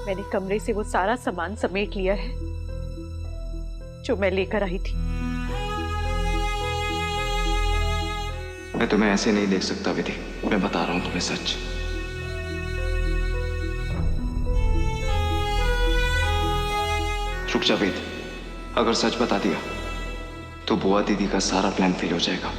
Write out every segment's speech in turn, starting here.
मैंने कमरे से वो सारा सामान समेट लिया है जो मैं लेकर आई थी। मैं तुम्हें ऐसे नहीं देख सकता विधि, मैं बता रहा हूं तुम्हें सच। रुक जा वेद, अगर सच बता दिया तो बुआ दीदी का सारा प्लान फेल हो जाएगा।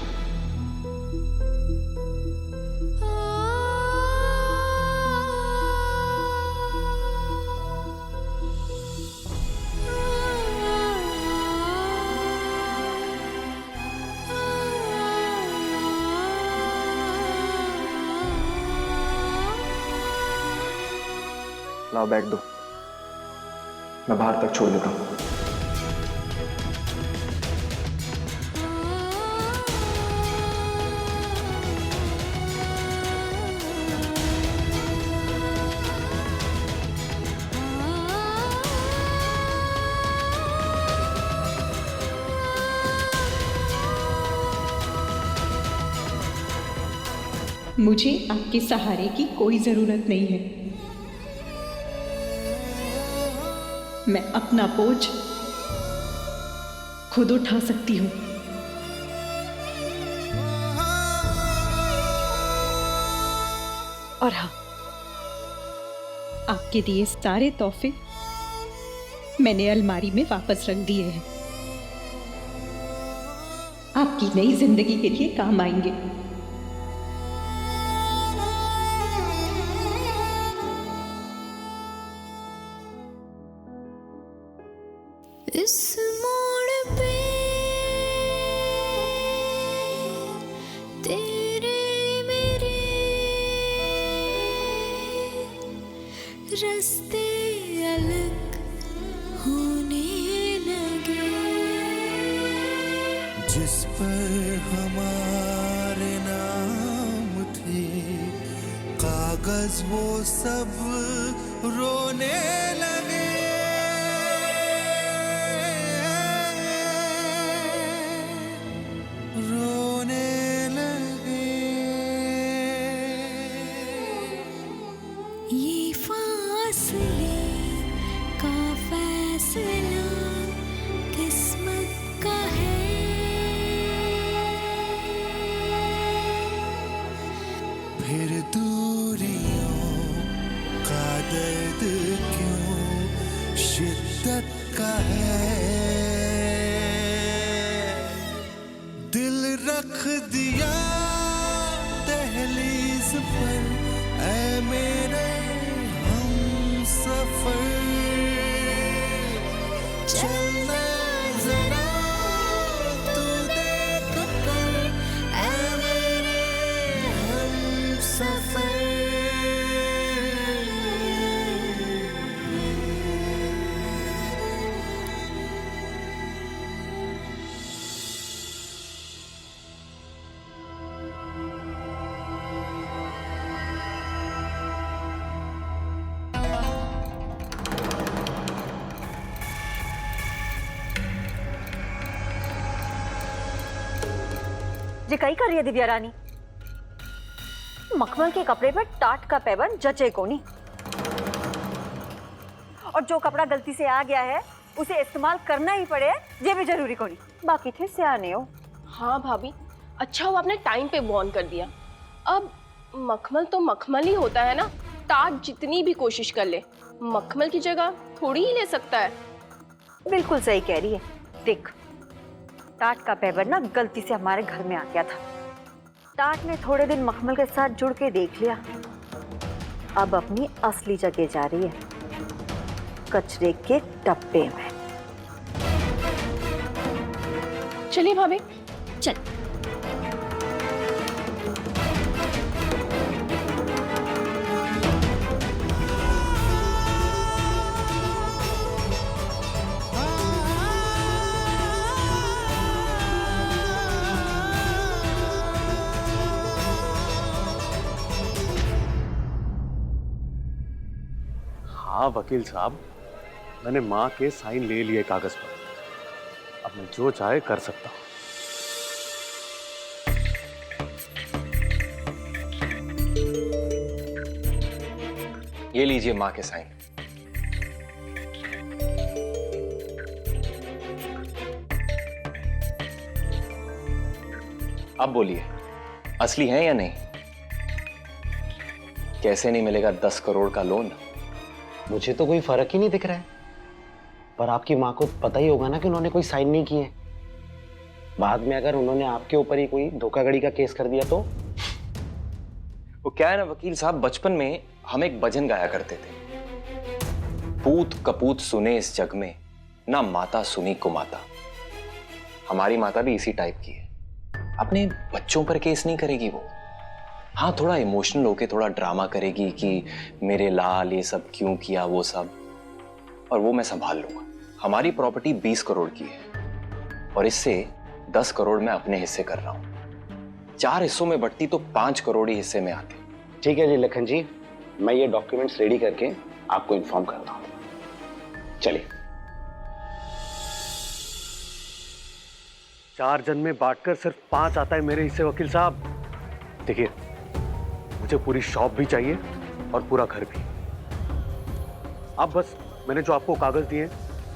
लाओ बैग दो, मैं बाहर तक छोड़ देता हूं। मुझे आपके सहारे की कोई जरूरत नहीं है। मैं अपना बोझ खुद उठा सकती हूं। और हाँ, आपके दिए सारे तोहफे मैंने अलमारी में वापस रख दिए हैं। आपकी नई जिंदगी के लिए काम आएंगे। इस मोड़ पे तेरे मेरे रास्ते अलग होने लगे। जिस पर हमारे नाम थे कागज वो सब रोने लगे। ये फासले का फैसला किस्मत का है। फिर दूरियों का दर्द क्यों शिद्दत का है। दिल रख दिया दहलीज पर ऐ मेरे हम सफर। चलना जरा तू देख कर ऐ मेरे हम सफर। ये कई कर रही है दिव्या रानी। मखमल के कपड़े पर टाट का पैबंद जचे को नहीं, और जो कपड़ा गलती से आ गया है उसे इस्तेमाल करना ही पड़े, ये भी जरूरी को नहीं। बाकी थे सियाने हो। हाँ भाभी, अच्छा हुआ आपने टाइम पे वार्न कर दिया। अब मखमल तो मखमल ही होता है ना, टाट जितनी भी कोशिश कर ले मखमल की जगह थोड़ी ही ले सकता है। बिल्कुल सही कह रही है। देख, टाट का पैबंद ना गलती से हमारे घर में आ गया था। टाट ने थोड़े दिन मखमल के साथ जुड़ के देख लिया, अब अपनी असली जगह जा रही है, कचरे के डब्बे में। चलिए भाभी, चल। हाँ वकील साहब, मैंने माँ के साइन ले लिए कागज पर। अब मैं जो चाहे कर सकता हूँ। ये लीजिए माँ के साइन। अब बोलिए, असली है या नहीं? कैसे नहीं मिलेगा 10 करोड़ का लोन? मुझे तो कोई फर्क ही नहीं दिख रहा है, पर आपकी माँ को पता ही होगा ना कि उन्होंने कोई साइन नहीं किए। बाद में अगर उन्होंने आपके ऊपर ही कोई धोखाधड़ी का केस कर दिया तो? वो क्या है ना वकील साहब, बचपन में हम एक भजन गाया करते थे, पूत कपूत सुने इस जग में, ना माता सुनी को माता। हमारी माता भी इसी टाइप की है, अपने बच्चों पर केस नहीं करेगी वो। हाँ, थोड़ा इमोशनल होके थोड़ा ड्रामा करेगी कि मेरे लाल ये सब क्यों किया, वो सब, और वो मैं संभाल लूंगा। हमारी प्रॉपर्टी 20 करोड़ की है और इससे 10 करोड़ मैं अपने हिस्से कर रहा हूं। 4 हिस्सों में बंटती तो 5 करोड़ ही हिस्से में आते। ठीक है जी लखन जी, मैं ये डॉक्यूमेंट्स रेडी करके आपको इन्फॉर्म करता हूँ। चलिए। 4 जन में बांटकर सिर्फ 5 आता है मेरे हिस्से वकील साहब। देखिए, मुझे पूरी शॉप भी चाहिए और पूरा घर भी। आप बस मैंने जो आपको कागज दिए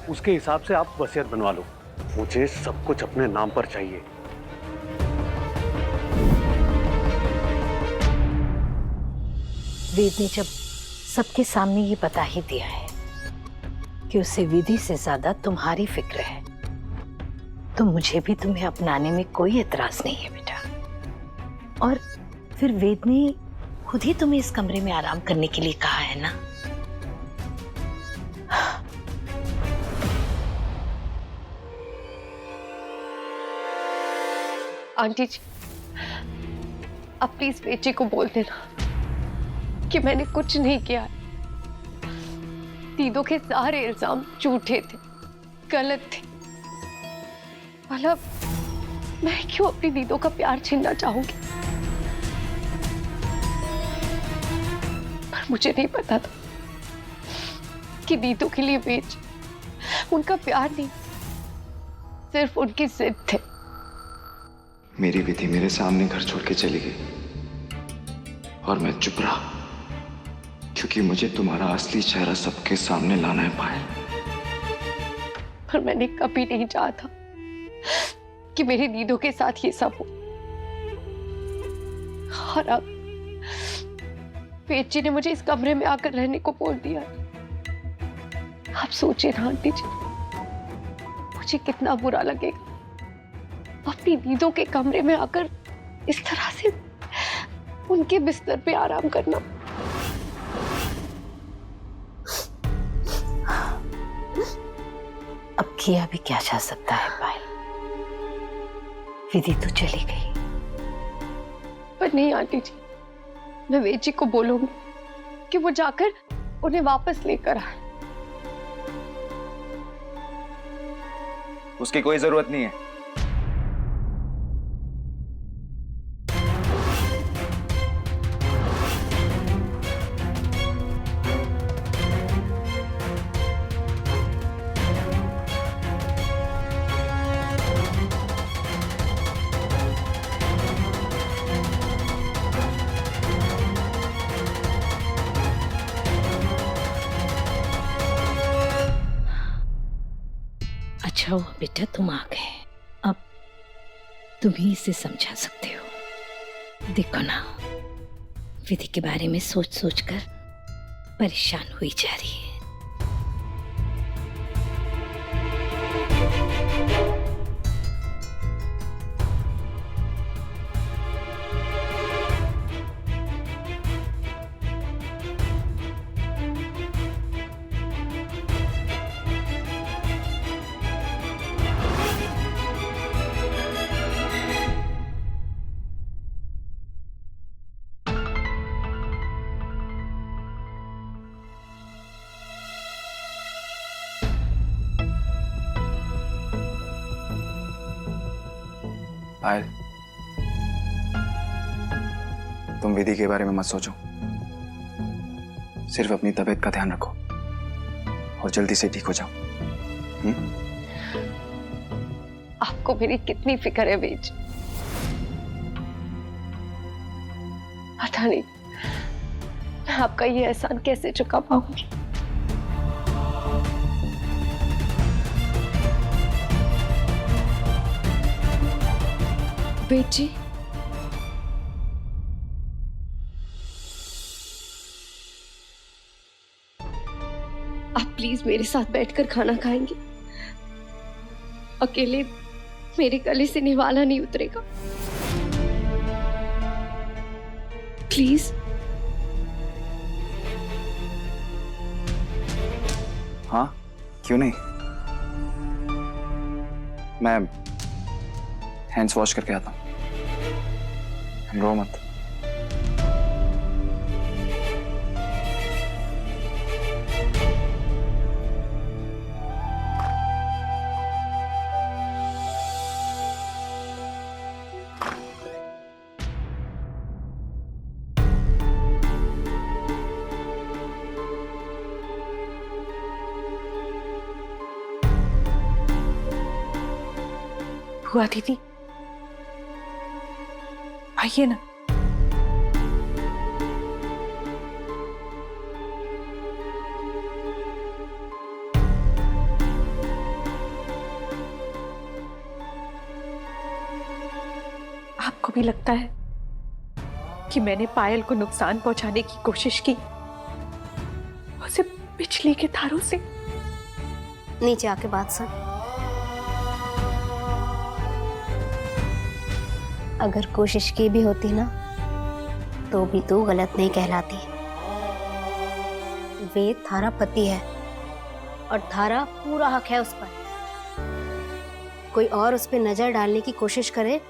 उसके हिसाब से आप वसीयत बनवा लो। मुझे सब कुछ अपने नाम पर चाहिए। वेद ने जब सबके सामने ये बता ही दिया है कि उसे विधि से ज्यादा तुम्हारी फिक्र है, तो मुझे भी तुम्हें अपनाने में कोई एतराज नहीं है बेटा। और फिर वेद ने खुद ही तुम्हें इस कमरे में आराम करने के लिए कहा है ना। आंटी जी, अब प्लीज बेटी को बोल देना कि मैंने कुछ नहीं किया। दीदों के सारे इल्जाम झूठे थे, गलत थे। मतलब मैं क्यों अपनी दीदों का प्यार छीनना चाहूंगी? पर मुझे नहीं पता था कि दीदों के लिए बेच उनका प्यार नहीं, सिर्फ उनकी जिद थे। मेरी विधि मेरे सामने घर छोड़ के चली गई और मैं चुप रहा, क्योंकि मुझे तुम्हारा असली चेहरा सबके सामने लाना है पायल। पर मैंने कभी नहीं चाहा था कि मेरी दीदों के साथ ये सब हो। और अब पेची ने मुझे इस कमरे में आकर रहने को बोल दिया। आप सोचिए ना आंटी जी, मुझे कितना बुरा लगेगा अपनी दीदों के कमरे में आकर इस तरह से उनके बिस्तर पे आराम करना। अब किया भी क्या जा सकता है पायल, विधि तो चली गई। पर नहीं आंटी जी, मैं वेद जी को बोलूंगी कि वो जाकर उन्हें वापस लेकर आए। उसकी कोई जरूरत नहीं है। अच्छा हुआ बेटा तुम आ गए, अब तुम ही इसे समझा सकते हो। देखो ना, विधि के बारे में सोच सोच कर परेशान हुई जा रही है। पायल, तुम विधि के बारे में मत सोचो, सिर्फ अपनी तबीयत का ध्यान रखो और जल्दी से ठीक हो जाओ। आपको मेरी कितनी फिक्र है वेद जी, पता नहीं मैं आपका ये एहसान कैसे चुका पाऊंगी। वेद जी, आप प्लीज मेरे साथ बैठकर खाना खाएंगे? अकेले मेरे गले से निवाला नहीं उतरेगा, प्लीज। हाँ, क्यों नहीं। मैं हैंड्स वॉश करके आता हूँ, रो मत। बुआ दीदी, आइए ना। आपको भी लगता है कि मैंने पायल को नुकसान पहुंचाने की कोशिश की, उसे बिजली के तारों से? नीचे आके बात सुन। अगर कोशिश की भी होती ना तो भी तू गलत नहीं कहलाती। वेद थारा पति है और थारा पूरा हक है उस पर। कोई और उस पर नजर डालने की कोशिश करे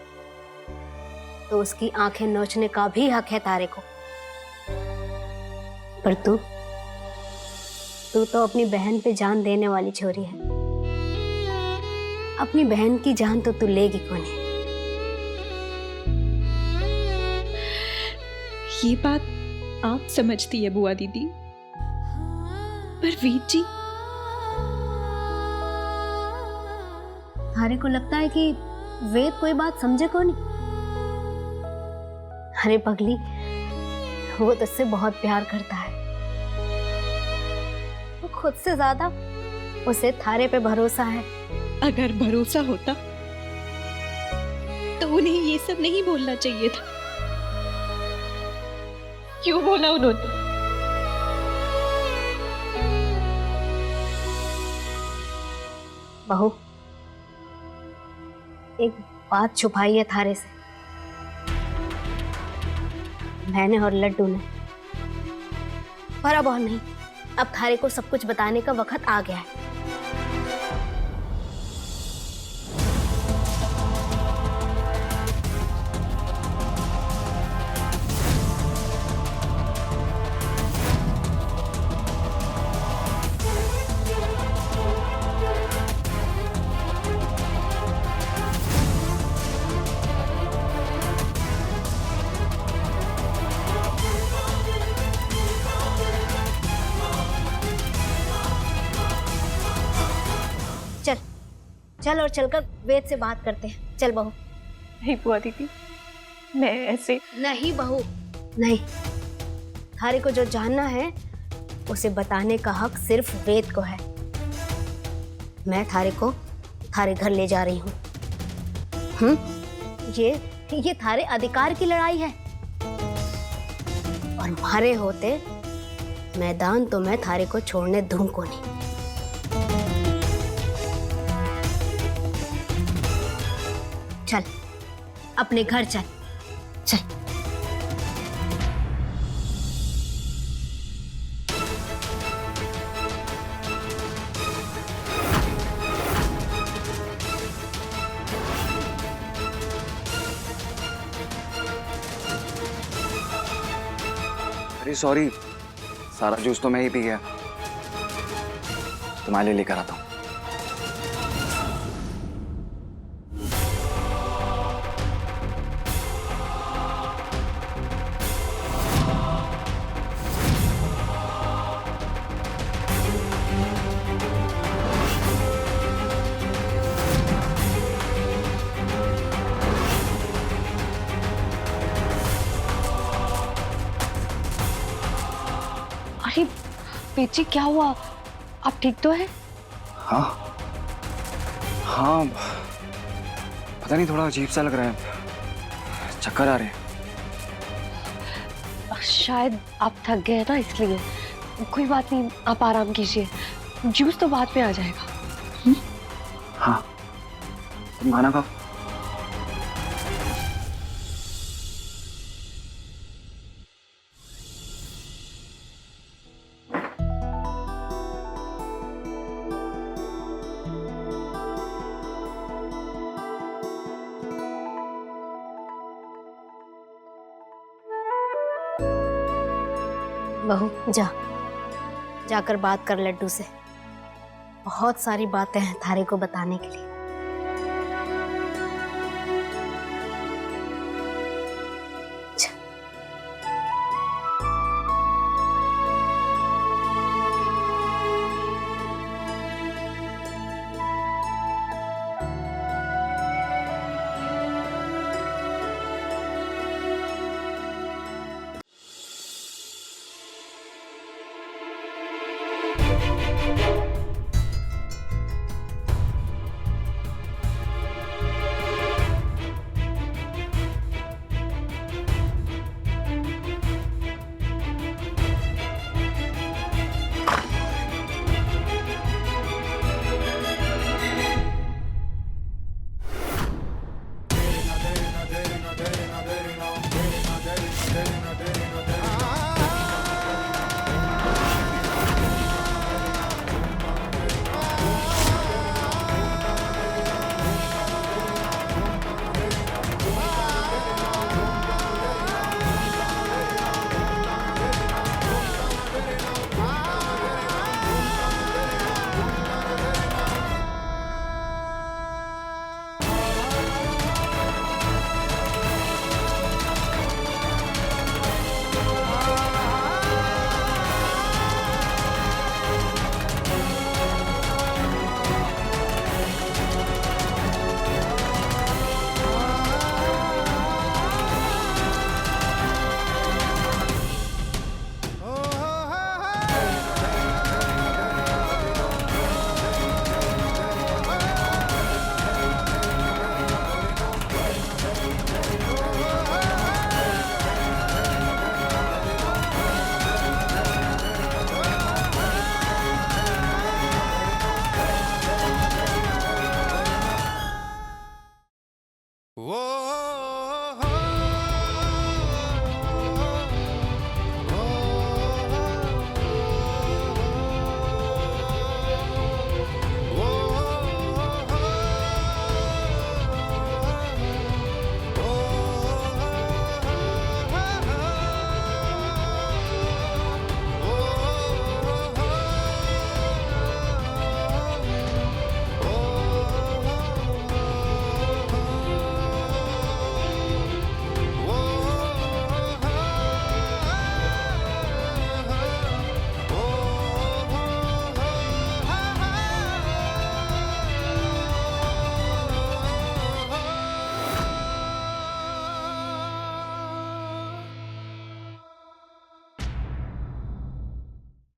तो उसकी आंखें नोचने का भी हक है तारे को। पर तू तो अपनी बहन पे जान देने वाली छोरी है। अपनी बहन की जान तो तू लेगी कौन है? ये बात आप समझती है बुआ दीदी, पर वीर जी, थारे को लगता है कि वेद कोई बात समझे को नहीं? अरे पगली, वो तुझसे बहुत प्यार करता है। वो खुद से ज्यादा उसे थारे पे भरोसा है। अगर भरोसा होता तो उन्हें ये सब नहीं बोलना चाहिए था। क्यों बोला उन्होंने? बहू, एक बात छुपाई है थारे से, मैंने और लड्डू ने। पर अब और नहीं, अब थारे को सब कुछ बताने का वक्त आ गया है। चल और चलकर वेद से बात करते हैं। चल बहू। नहीं बुआ दीदी, मैं ऐसे नहीं बहू, नहीं। थारे को जो जानना है उसे बताने का हक सिर्फ वेद को है। मैं थारे को थारे घर ले जा रही हूँ। ये थारे अधिकार की लड़ाई है और मारे होते मैदान तो मैं थारे को छोड़ने दूं को नहीं। चल अपने घर चल, चल। अरे सॉरी, सारा जूस तो मैं ही पी गया। तुम्हारे लिए लेकर आता हूँ। अरे पेची, क्या हुआ? आप ठीक तो है? हाँ हाँ, पता नहीं, थोड़ा अजीब सा लग रहा है, चक्कर आ रहे हैं। शायद आप थक गए ना, इसलिए। कोई बात नहीं, आप आराम कीजिए, जूस तो बाद में आ जाएगा। हाँ, तुम खाना खाओ। बहू जाकर बात कर लड्डू से। बहुत सारी बातें हैं थारे को बताने के लिए।